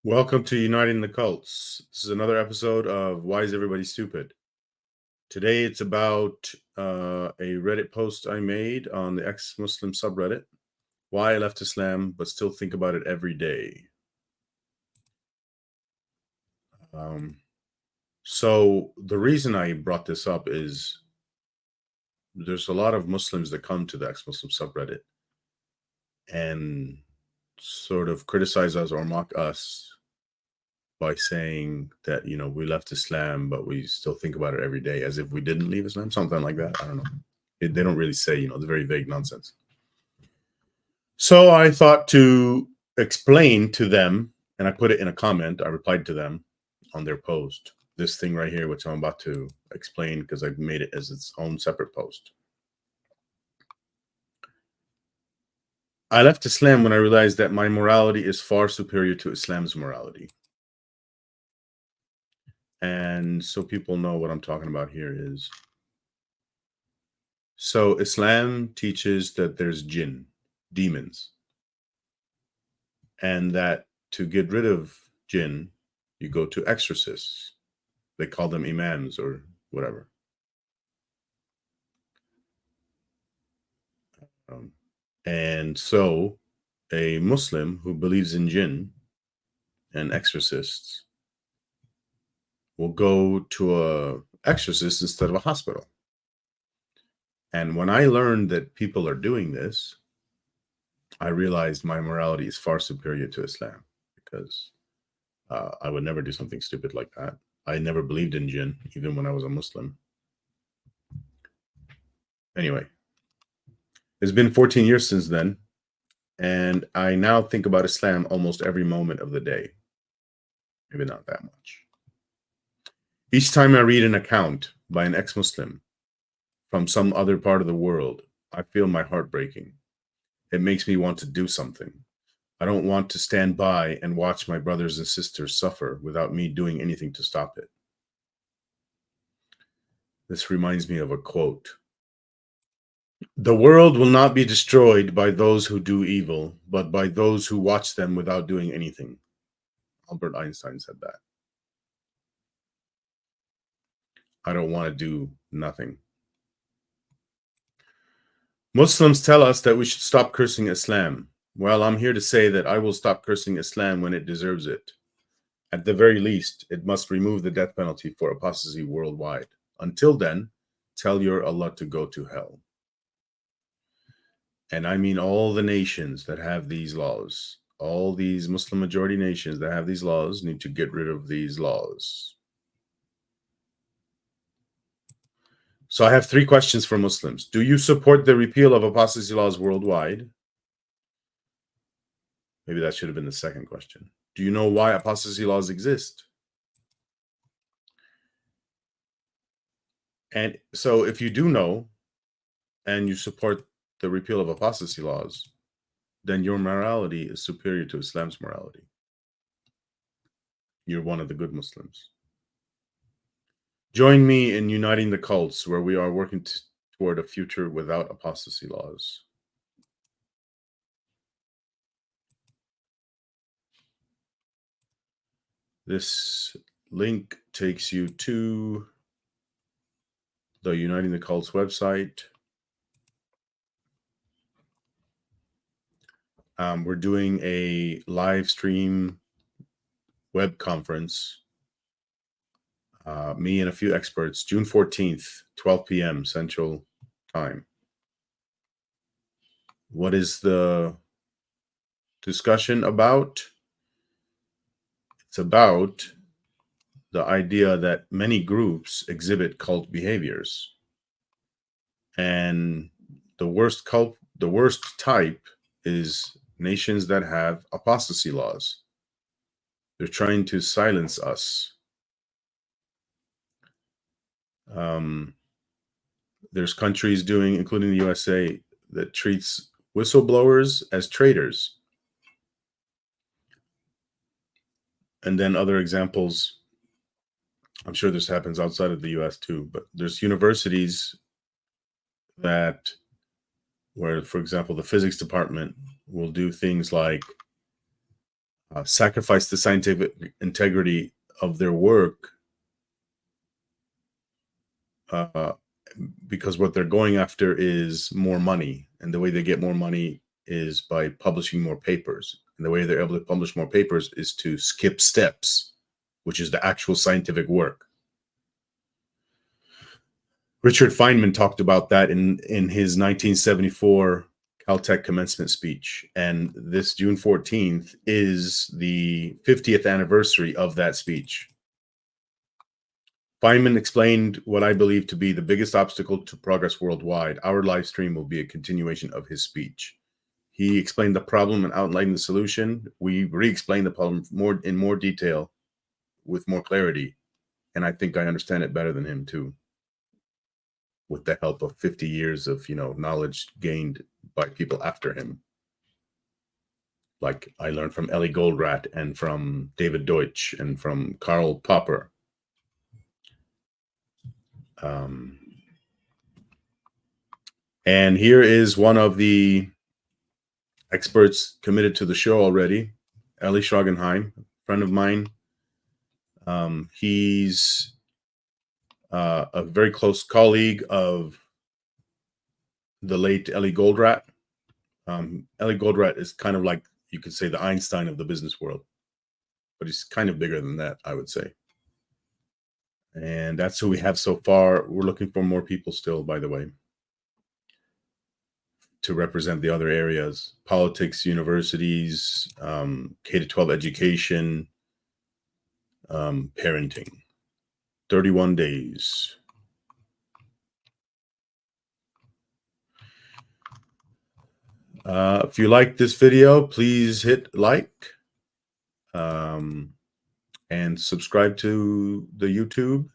Welcome to Uniting the Cults. This is another episode of Why is Everybody Stupid? Today it's about a Reddit post I made on the ex-Muslim subreddit, Why I Left Islam but Still Think About It Every Day. So the reason I brought this up is there's a lot of Muslims that come to the ex-Muslim subreddit and sort of criticize us or mock us by saying that, we left Islam, but we still think about it every day as if we didn't leave Islam, something like that. I don't know. They don't really say, it's very vague nonsense. So I thought to explain to them, and I put it in a comment. I replied to them on their post, this thing right here, which I'm about to explain because I've made it as its own separate post. I left Islam when I realized that my morality is far superior to Islam's morality. And so people know what I'm talking about here is. So Islam teaches that there's jinn, demons, and that to get rid of jinn, you go to exorcists. They call them imams or whatever. And so a Muslim who believes in jinn and exorcists will go to a exorcist instead of a hospital. And when I learned that people are doing this, I realized my morality is far superior to Islam because I would never do something stupid like that. I never believed in jinn, even when I was a Muslim. Anyway, it's been 14 years since then, and I now think about Islam almost every moment of the day. Maybe not that much. Each time I read an account by an ex-Muslim from some other part of the world, I feel my heart breaking. It makes me want to do something. I don't want to stand by and watch my brothers and sisters suffer without me doing anything to stop it. This reminds me of a quote. The world will not be destroyed by those who do evil, but by those who watch them without doing anything. Albert Einstein said that. I don't want to do nothing. Muslims tell us that we should stop cursing Islam. Well, I'm here to say that I will stop cursing Islam when it deserves it. At the very least, it must remove the death penalty for apostasy worldwide. Until then, tell your Allah to go to hell. And I mean all the nations that have these laws, all these Muslim majority nations that have these laws need to get rid of these laws. So I have 3 questions for Muslims. Do you support the repeal of apostasy laws worldwide? Maybe that should have been the second question. Do you know why apostasy laws exist? And so if you do know and you support the repeal of apostasy laws, then your morality is superior to Islam's morality. You're one of the good Muslims. Join me in uniting the cults, where we are working toward a future without apostasy laws. This link takes you to the Uniting the Cults website. We're doing a live stream web conference, me and a few experts, June 14th, 12 p.m. Central Time. What is the discussion about? It's about the idea that many groups exhibit cult behaviors. And the worst type is nations that have apostasy laws. They're trying to silence us. There's countries including the USA, that treats whistleblowers as traitors. And then other examples, I'm sure this happens outside of the US too, but there's universities where, for example, the physics department will do things like sacrifice the scientific integrity of their work because what they're going after is more money. And the way they get more money is by publishing more papers. And the way they're able to publish more papers is to skip steps, which is the actual scientific work. Richard Feynman talked about that in his 1974 Caltech commencement speech. And this June 14th is the 50th anniversary of that speech. Feynman explained what I believe to be the biggest obstacle to progress worldwide. Our live stream will be a continuation of his speech. He explained the problem and outlined the solution. We re-explained the problem in more detail with more clarity. And I think I understand it better than him too, with the help of 50 years of, knowledge gained by people after him. Like I learned from Ellie Goldratt and from David Deutsch and from Karl Popper. And here is one of the experts committed to the show already, Eli Schragenheim, friend of mine. He's a very close colleague of the late Ellie Goldratt. Ellie Goldratt is kind of like, you could say, the Einstein of the business world, but he's kind of bigger than that, I would say. And that's who we have so far. We're looking for more people still, by the way, to represent the other areas: politics, universities, K-12 education, parenting. 31 days. If you like this video, please hit like and subscribe to the YouTube.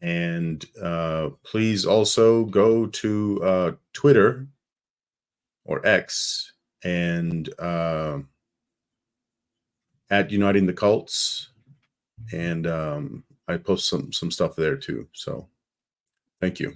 And please also go to Twitter or X and at Uniting the Cults. And I post some stuff there too. So thank you.